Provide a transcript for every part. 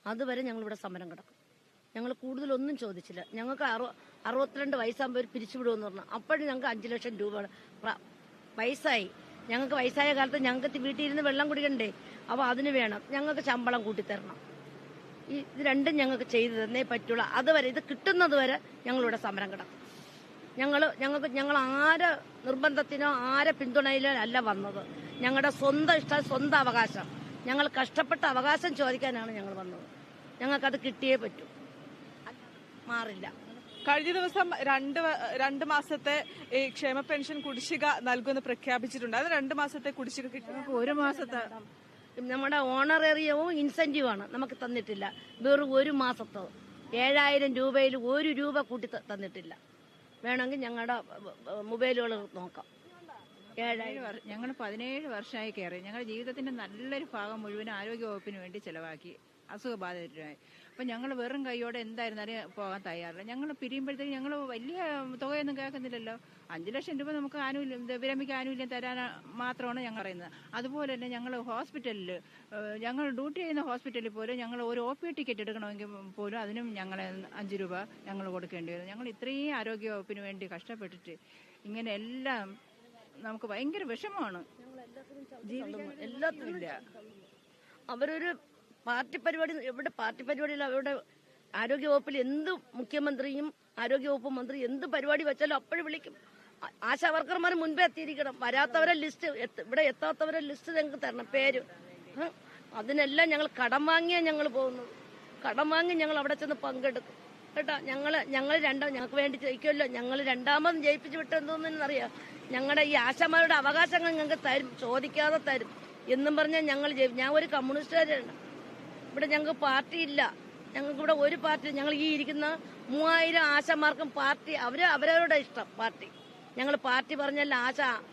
അതുവരെ ഞങ്ങളിവിടെ സമരം കിടക്കും. ഞങ്ങൾ കൂടുതലൊന്നും ചോദിച്ചില്ല. ഞങ്ങൾക്ക് 62 വയസ്സാകുമ്പോൾ പിരിച്ചുവിടുമെന്ന് പറഞ്ഞു. അപ്പോഴും ഞങ്ങൾക്ക് 5 ലക്ഷം രൂപ വയസ്സായി. ഞങ്ങൾക്ക് വയസ്സായ കാലത്ത് ഞങ്ങൾക്ക് വീട്ടിൽ ഇരുന്ന് വെള്ളം കുടിക്കണ്ടേ? അപ്പോൾ അതിന് വേണം ഞങ്ങൾക്ക് ശമ്പളം കൂട്ടിത്തരണം. ഇത് രണ്ടും ഞങ്ങൾക്ക് ചെയ്തു തന്നേ പറ്റുള്ളൂ. അതുവരെ ഇത് കിട്ടുന്നത് വരെ ഞങ്ങളിവിടെ സമരം കിടക്കും. ഞങ്ങൾ ആരെ നിർബന്ധത്തിനോ ആരെ പിന്തുണയിലോ അല്ല വന്നത്. ഞങ്ങളുടെ സ്വന്തം ഇഷ്ടം, സ്വന്തം അവകാശം, ഞങ്ങൾ കഷ്ടപ്പെട്ട അവകാശം ചോദിക്കാനാണ് ഞങ്ങൾ വന്നത്. ഞങ്ങൾക്കത് കിട്ടിയേ പറ്റൂ, മാറില്ല. കഴിഞ്ഞ ദിവസം രണ്ട് മാസത്തെ ഈ ക്ഷേമ പെൻഷൻ കുടിശ്ശിക നൽകുമെന്ന് പ്രഖ്യാപിച്ചിട്ടുണ്ട്. അത് 2 മാസത്തെ കുടിശ്ശിക കിട്ടും. 1 മാസത്തെ നമ്മുടെ ഓണറേറിയവും ഇൻസെന്റീവാണ് നമുക്ക് തന്നിട്ടില്ല. വെറും 1 മാസത്തോ 7000 രൂപയിൽ 1 രൂപ കൂട്ടി തന്നിട്ടില്ല. വേണമെങ്കിൽ ഞങ്ങളുടെ മൊബൈലുകൾ നോക്കാം. ഞങ്ങൾ 17 വർഷമായി കയറി. ഞങ്ങളുടെ ജീവിതത്തിന്റെ നല്ലൊരു ഭാഗം മുഴുവൻ ആരോഗ്യവകുപ്പിന് വേണ്ടി ചെലവാക്കി, അസുഖബാധിതരായി. അപ്പം ഞങ്ങൾ വെറും കൈയോടെ എന്തായിരുന്നാലും പോകാൻ തയ്യാറില്ല. ഞങ്ങൾ പിരിയുമ്പോഴത്തേക്ക് ഞങ്ങൾ വലിയ തുകയൊന്നും കേൾക്കുന്നില്ലല്ലോ. 5 ലക്ഷം രൂപ നമുക്ക് ആനുകൂല്യം, വിരമിക്ക് ആനുകൂല്യം തരാൻ മാത്രമാണ് ഞങ്ങൾ പറയുന്നത്. അതുപോലെ തന്നെ ഞങ്ങൾ ഹോസ്പിറ്റലിൽ, ഞങ്ങൾ ഡ്യൂട്ടി ചെയ്യുന്ന ഹോസ്പിറ്റലിൽ പോലും ഞങ്ങൾ ഒരു OP ടിക്കറ്റ് എടുക്കണമെങ്കിൽ പോലും അതിനും ഞങ്ങൾ 5 രൂപ ഞങ്ങൾ കൊടുക്കേണ്ടി വരും. ഞങ്ങൾ ഇത്രയും ആരോഗ്യവകുപ്പിന് വേണ്ടി കഷ്ടപ്പെട്ടിട്ട് ഇങ്ങനെ എല്ലാം നമുക്ക് ഭയങ്കര വിഷമമാണ്. എല്ലാത്തിനും ഇല്ല. അവരൊരു പാർട്ടി പരിപാടി, എവിടെ പാർട്ടി പരിപാടിയിൽ അവരുടെ ആരോഗ്യവകുപ്പിൽ എന്ത് മുഖ്യമന്ത്രിയും ആരോഗ്യവകുപ്പ് മന്ത്രി എന്ത് പരിപാടി വെച്ചാലും അപ്പോഴും വിളിക്കും. ആശാ വർക്കർമാർ മുൻപേ എത്തിയിരിക്കണം. വരാത്തവരെ ലിസ്റ്റ്, ഇവിടെ എത്താത്തവരെ ലിസ്റ്റ് ഞങ്ങൾക്ക് തരണം, പേര്. അതിനെല്ലാം ഞങ്ങൾ കടം വാങ്ങിയാണ് ഞങ്ങൾ പോകുന്നത്. കടം വാങ്ങി ഞങ്ങൾ അവിടെ ചെന്ന് പങ്കെടുക്കും കേട്ടോ. ഞങ്ങൾക്ക് വേണ്ടി ജയിക്കുമല്ലോ. ഞങ്ങൾ രണ്ടാമതും ജയിപ്പിച്ചു വിട്ടെന്തോന്നറിയാം. ഞങ്ങളുടെ ഈ ആശാമാരുടെ അവകാശങ്ങൾ ഞങ്ങൾക്ക് തരും, ചോദിക്കാതെ തരും എന്നും പറഞ്ഞാൽ ഞങ്ങൾ ഞാൻ ഒരു കമ്മ്യൂണിസ്റ്റുകാരാണ്. ഇവിടെ ഞങ്ങൾക്ക് പാർട്ടി ഇല്ല. ഞങ്ങൾക്ക് ഇവിടെ ഒരു പാർട്ടി, ഞങ്ങൾ ഈ ഇരിക്കുന്ന 3000 ആശാമാർക്കും പാർട്ടി അവരവരുടെ ഇഷ്ടം പാർട്ടി. ഞങ്ങൾ പാർട്ടി പറഞ്ഞല്ല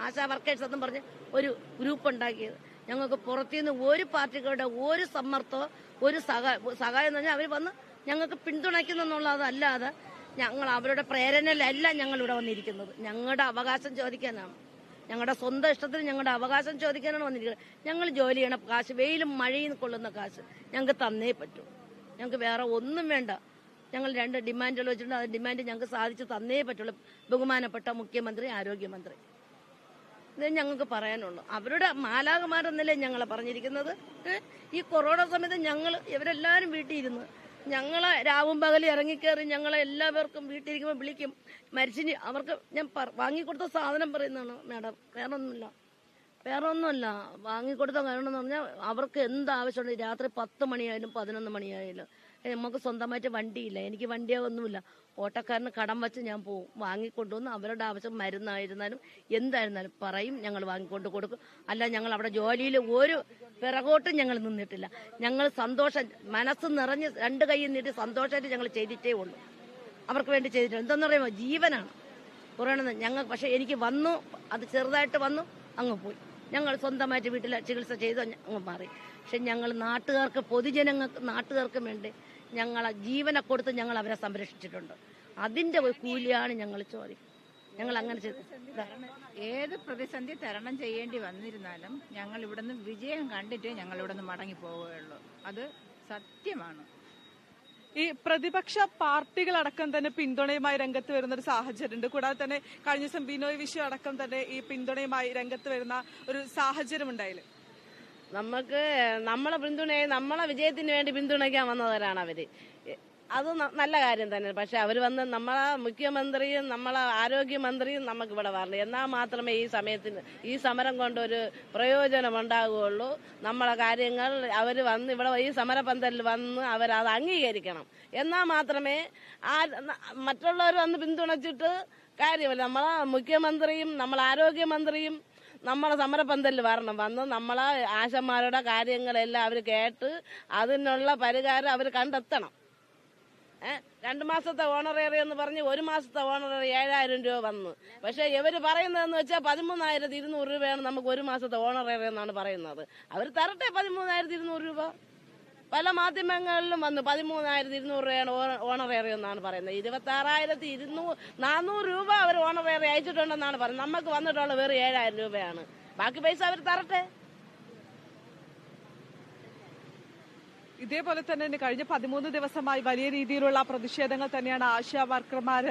ആശാ വർക്കേഴ്സ് എന്നും പറഞ്ഞ് ഒരു ഗ്രൂപ്പ് ഉണ്ടാക്കിയത്. ഞങ്ങൾക്ക് പുറത്തുനിന്ന് ഒരു പാർട്ടികളുടെ ഒരു സമ്മർദ്ദമോ ഒരു സഹായം എന്ന് പറഞ്ഞാൽ അവർ വന്ന് ഞങ്ങൾക്ക് പിന്തുണയ്ക്കുന്നെന്നുള്ളതല്ലാതെ ഞങ്ങൾ അവരുടെ പ്രേരണയിലല്ല ഞങ്ങൾ ഇവിടെ വന്നിരിക്കുന്നത്. ഞങ്ങളുടെ അവകാശം ചോദിക്കാനാണ്, ഞങ്ങളുടെ സ്വന്തം ഇഷ്ടത്തിന് ഞങ്ങളുടെ അവകാശം ചോദിക്കാനാണ് വന്നിരിക്കുന്നത്. ഞങ്ങൾ ജോലി ചെയ്യണ കാശ്, വെയിലും മഴയും കൊള്ളുന്ന കാശ് ഞങ്ങൾക്ക് തന്നേ പറ്റൂ. ഞങ്ങൾക്ക് വേറെ ഒന്നും വേണ്ട. ഞങ്ങൾ 2 ഡിമാൻഡുകൾ വെച്ചിട്ടുണ്ട്. ആ ഡിമാൻഡ് ഞങ്ങൾക്ക് സാധിച്ച് തന്നേ പറ്റുള്ളൂ. ബഹുമാനപ്പെട്ട മുഖ്യമന്ത്രി, ആരോഗ്യമന്ത്രി, ഇതേ ഞങ്ങൾക്ക് പറയാനുള്ളൂ. അവരുടെ മാലാകമാരെന്നല്ലേ ഞങ്ങളെ പറഞ്ഞിരിക്കുന്നത്. ഈ കൊറോണ സമയത്ത് ഇവരെല്ലാവരും വീട്ടിലിരുന്ന് ഞങ്ങളെ രാവും പകലും ഇറങ്ങിക്കയറി ഞങ്ങളെ എല്ലാവർക്കും വീട്ടിലിരിക്കുമ്പോൾ വിളിക്കും. മരിച്ചിന് അവർക്ക് ഞാൻ വാങ്ങിക്കൊടുത്ത സാധനം പറയുന്നതാണ് മാഡം, വേറെ ഒന്നുമല്ല. വാങ്ങിക്കൊടുത്ത കാരണം എന്ന് പറഞ്ഞാൽ അവർക്ക് എന്താവശ്യമുണ്ട്. രാത്രി 10 മണിയായാലും 11 മണിയായാലും നമുക്ക് സ്വന്തമായിട്ട് വണ്ടിയില്ല. എനിക്ക് വണ്ടിയൊന്നുമില്ല. ഓട്ടോക്കാരന് കടം വെച്ച് ഞാൻ പോകും, വാങ്ങിക്കൊണ്ടുവന്ന് അവരുടെ ആവശ്യം മരുന്നായിരുന്നാലും എന്തായിരുന്നാലും പറയും, ഞങ്ങൾ വാങ്ങിക്കൊണ്ട് കൊടുക്കും. അല്ല, ഞങ്ങൾ അവിടെ ജോലിയിൽ ഒരു പിറകോട്ടും ഞങ്ങൾ നിന്നിട്ടില്ല. ഞങ്ങൾ സന്തോഷം, മനസ്സ് നിറഞ്ഞ് 2 കൈ നീട്ടി സന്തോഷമായിട്ട് ഞങ്ങൾ ചെയ്തിട്ടേ ഉള്ളൂ. അവർക്ക് വേണ്ടി ചെയ്തിട്ടുണ്ട്. എന്തെന്ന് പറയുമ്പോൾ ജീവനാണ് കുറയണമെന്ന് ഞങ്ങൾ. പക്ഷെ എനിക്ക് വന്നു, അത് ചെറുതായിട്ട് വന്നു, അങ്ങ് പോയി. ഞങ്ങൾ സ്വന്തമായിട്ട് വീട്ടിൽ ചികിത്സ ചെയ്ത് അങ്ങ് മാറി. പക്ഷെ ഞങ്ങൾ നാട്ടുകാർക്ക്, നാട്ടുകാർക്കും വേണ്ടി ഞങ്ങളെ ജീവനെ കൊടുത്ത് ഞങ്ങൾ അവരെ സംരക്ഷിച്ചിട്ടുണ്ട്. അതിന്റെ ഒരു കൂലിയാണ് ഞങ്ങൾ ചോദിക്കുന്നത്. ഞങ്ങൾ അങ്ങനെ ചെയ്തു. ഏത് പ്രതിസന്ധി തരണം ചെയ്യേണ്ടി വന്നിരുന്നാലും ഞങ്ങൾ ഇവിടുന്ന് വിജയം കണ്ടിട്ട് ഞങ്ങൾ ഇവിടുന്ന് മടങ്ങി പോവുകയുള്ളൂ. അത് സത്യമാണ്. ഈ പ്രതിപക്ഷ പാർട്ടികളടക്കം തന്നെ പിന്തുണയുമായി രംഗത്ത് വരുന്ന ഒരു സാഹചര്യമുണ്ട്. കൂടാതെ തന്നെ കഴിഞ്ഞ ദിവസം ബിനോയ് വിശ്വം അടക്കം തന്നെ ഈ പിന്തുണയുമായി രംഗത്ത് വരുന്ന ഒരു സാഹചര്യം ഉണ്ടായില്ലേ? നമുക്ക് നമ്മളെ നമ്മളെ വിജയത്തിന് വേണ്ടി പിന്തുണയ്ക്കാൻ വന്നവരാണ് അവര്. അത് നല്ല കാര്യം തന്നെ. പക്ഷെ അവർ വന്ന് നമ്മളെ മുഖ്യമന്ത്രിയും നമ്മളെ ആരോഗ്യമന്ത്രിയും നമുക്ക് ഇവിടെ വരണം. എന്നാൽ മാത്രമേ ഈ സമരം കൊണ്ടൊരു പ്രയോജനം ഉണ്ടാകുകയുള്ളൂ. നമ്മളെ കാര്യങ്ങൾ അവർ വന്ന് ഇവിടെ ഈ സമരപന്തലിൽ വന്ന് അവരത് അംഗീകരിക്കണം. എന്നാൽ മാത്രമേ മറ്റുള്ളവർ വന്ന് പിന്തുണച്ചിട്ട് കാര്യമില്ല. നമ്മളെ മുഖ്യമന്ത്രിയും നമ്മളെ ആരോഗ്യമന്ത്രിയും നമ്മളെ സമരപന്തലിൽ വന്ന് നമ്മളെ ആശമാരുടെ കാര്യങ്ങളെല്ലാം അവർ കേട്ട് അതിനുള്ള പരിഹാരം അവർ കണ്ടെത്തണം. 2 മാസത്തെ ഓണറേറിയം എന്ന് പറഞ്ഞ് 1 മാസത്തെ ഓണറേറിയം 7000 രൂപ വന്നു. പക്ഷെ ഇവര് പറയുന്നതെന്ന് വെച്ചാൽ 13,200 രൂപയാണ് നമുക്ക് 1 മാസത്തെ ഓണറേറിയം എന്നാണ് പറയുന്നത്. അവർ തരട്ടെ 13,200 രൂപ. പല മാധ്യമങ്ങളിലും വന്നു 13,200 രൂപയാണ് ഓണറേറിയം എന്നാണ് പറയുന്നത്. 26,400 രൂപ അവർ ഓണറേറിയം അയച്ചിട്ടുണ്ടെന്നാണ് പറയുന്നത്. നമുക്ക് വന്നിട്ടുള്ള വേറെ 7,000 രൂപയാണ്. ബാക്കി പൈസ അവർ തരട്ടെ. ഇതേപോലെ തന്നെ കഴിഞ്ഞ 13 ദിവസമായി വലിയ രീതിയിലുള്ള പ്രതിഷേധങ്ങൾ തന്നെയാണ് ആശാ വർക്കർമാർ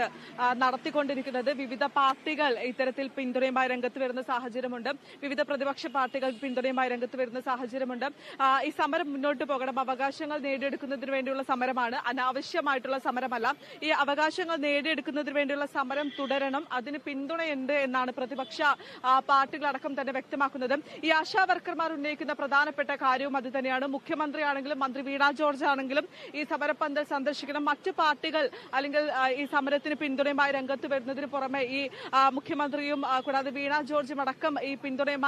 നടത്തിക്കൊണ്ടിരിക്കുന്നത്. വിവിധ പാർട്ടികൾ ഇത്തരത്തിൽ പിന്തുണയുമായി രംഗത്ത് വരുന്ന സാഹചര്യമുണ്ട്. വിവിധ പ്രതിപക്ഷ പാർട്ടികൾ പിന്തുണയുമായി രംഗത്ത് വരുന്ന സാഹചര്യമുണ്ട്. ഈ സമരം മുന്നോട്ട് പോകണം. അവകാശങ്ങൾ നേടിയെടുക്കുന്നതിന് വേണ്ടിയുള്ള സമരമാണ്, അനാവശ്യമായിട്ടുള്ള സമരമല്ല. ഈ അവകാശങ്ങൾ നേടിയെടുക്കുന്നതിന് വേണ്ടിയുള്ള സമരം തുടരണം. അതിന് പിന്തുണയുണ്ട് എന്നാണ് പ്രതിപക്ഷ പാർട്ടികളടക്കം തന്നെ വ്യക്തമാക്കുന്നത്. ഈ ആശാ വർക്കർമാർ ഉന്നയിക്കുന്ന പ്രധാനപ്പെട്ട കാര്യവും അത് തന്നെയാണ്. മുഖ്യമന്ത്രിയാണെങ്കിലും മന്ത്രി വീണ ജോർജ് ആണെങ്കിലും ഈ സമരപ്പന്തൽ സന്ദർശിക്കണം. മറ്റു പാർട്ടികൾ അല്ലെങ്കിൽ ഈ സമരത്തിന് പിന്തുണയുമായി രംഗത്ത് വരുന്നതിന് പുറമെ ഈ മുഖ്യമന്ത്രിയും കൂടാതെ വീണ ജോർജും അടക്കം ഈ പിന്തുണയുമായി